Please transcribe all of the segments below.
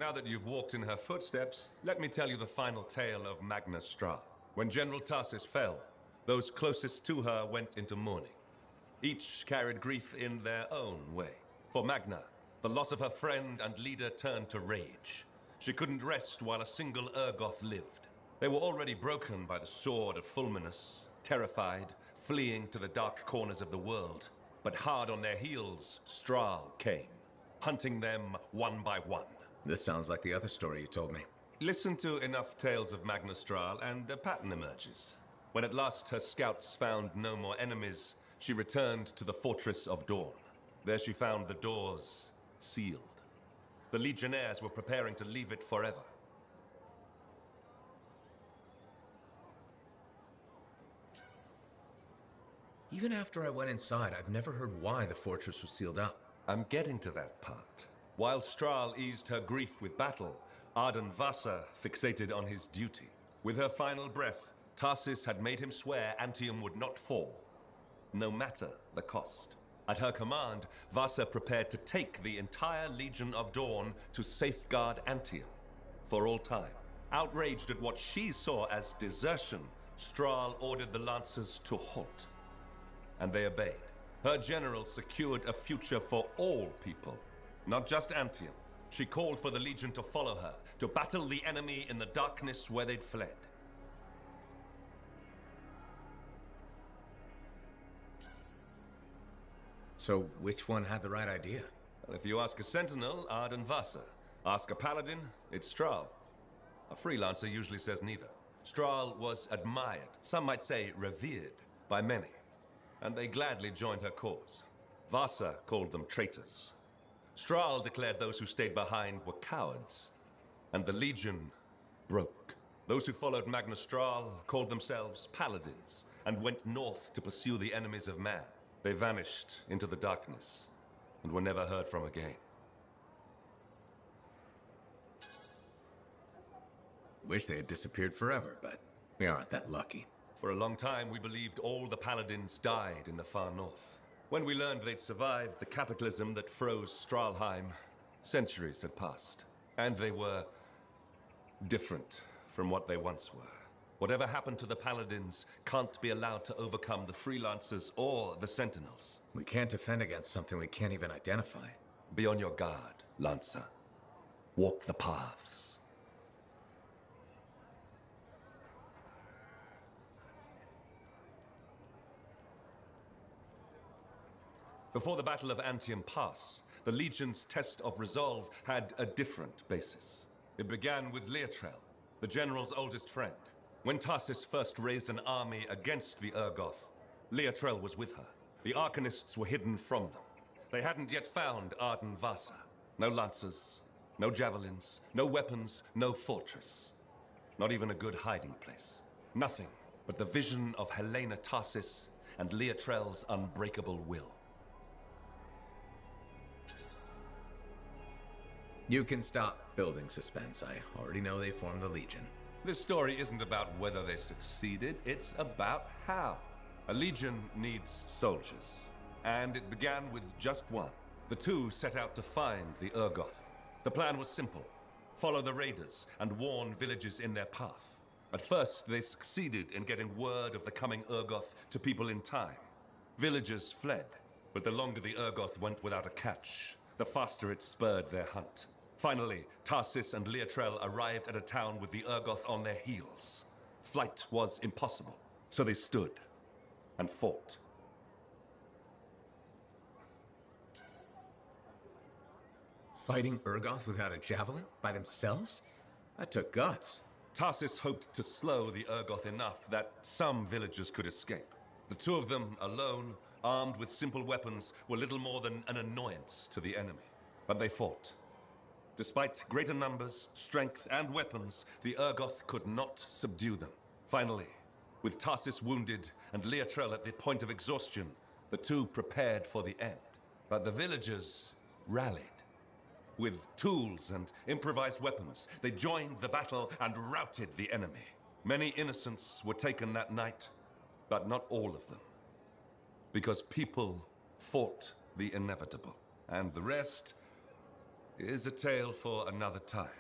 Now that you've walked in her footsteps, let me tell you the final tale of Magna Stra. When General Tarsis fell, those closest to her went into mourning. Each carried grief in their own way. For Magna, the loss of her friend and leader turned to rage. She couldn't rest while a single Urgoth lived. They were already broken by the sword of Fulminus, terrified, fleeing to the dark corners of the world. But hard on their heels, Strahl came, hunting them one by one. This sounds like the other story you told me. Listen to enough tales of Magna Strahl and a pattern emerges. When at last her scouts found no more enemies, she returned to the Fortress of Dawn. There she found the doors sealed. The Legionnaires were preparing to leave it forever. Even after I went inside, I've never heard why the fortress was sealed up. I'm getting to that part. While Strahl eased her grief with battle, Arden Vasa fixated on his duty. With her final breath, Tarsis had made him swear Antium would not fall, no matter the cost. At her command, Vasa prepared to take the entire Legion of Dawn to safeguard Antium for all time. Outraged at what she saw as desertion, Strahl ordered the Lancers to halt, and they obeyed. Her general secured a future for all people, not just Antium. She called for the Legion to follow her, to battle the enemy in the darkness where they'd fled. So which one had the right idea? Well, if you ask a sentinel, Arden Vasa. Ask a paladin, it's Strahl. A freelancer usually says neither. Strahl was admired, some might say revered, by many, and they gladly joined her cause. Vasa called them traitors. Strahl declared those who stayed behind were cowards, and the Legion broke. Those who followed Magnus Strahl called themselves paladins and went north to pursue the enemies of man. They vanished into the darkness and were never heard from again. Wish they had disappeared forever, but we aren't that lucky. For a long time, we believed all the paladins died in the far north. When we learned they'd survived the cataclysm that froze Stralheim, centuries had passed, and they were different from what they once were. Whatever happened to the paladins can't be allowed to overcome the freelancers or the sentinels. We can't defend against something we can't even identify. Be on your guard, Lancer. Walk the paths. Before the Battle of ANTHEM Pass, the Legion's test of resolve had a different basis. It began with Leotrel, the general's oldest friend. When Tarsis first raised an army against the Urgoth, Leotrel was with her. The Arcanists were hidden from them. They hadn't yet found Arden Vasa. No lancers, no javelins, no weapons, no fortress. Not even a good hiding place. Nothing but the vision of Helena Tarsis and Leotrel's unbreakable will. You can stop building suspense. I already know they formed the Legion. This story isn't about whether they succeeded, it's about how. A legion needs soldiers, and it began with just one. The two set out to find the Urgoth. The plan was simple: follow the raiders and warn villages in their path. At first, they succeeded in getting word of the coming Urgoth to people in time. Villagers fled, but the longer the Urgoth went without a catch, the faster it spurred their hunt. Finally, Tarsis and Leotrel arrived at a town with the Urgoth on their heels. Flight was impossible, so they stood and fought. Fighting Urgoth without a javelin? By themselves? That took guts. Tarsis hoped to slow the Urgoth enough that some villagers could escape. The two of them, alone, armed with simple weapons, were little more than an annoyance to the enemy. But they fought. Despite greater numbers, strength, and weapons, the Urgoth could not subdue them. Finally, with Tarsis wounded and Leotrel at the point of exhaustion, the two prepared for the end. But the villagers rallied. With tools and improvised weapons, they joined the battle and routed the enemy. Many innocents were taken that night, but not all of them. Because people fought the inevitable. And the rest is a tale for another time.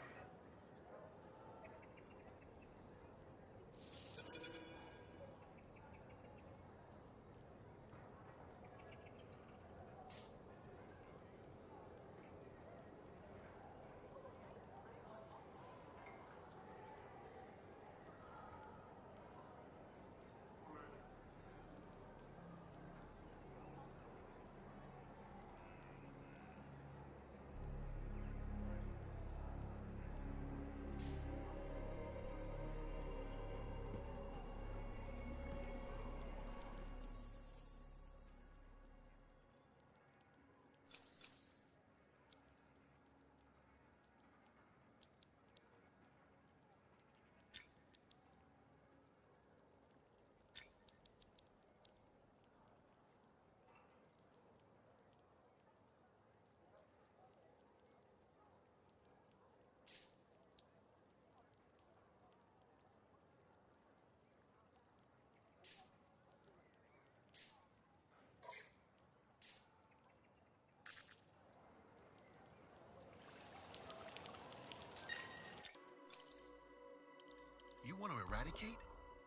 You want to eradicate?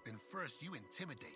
Then first you intimidate.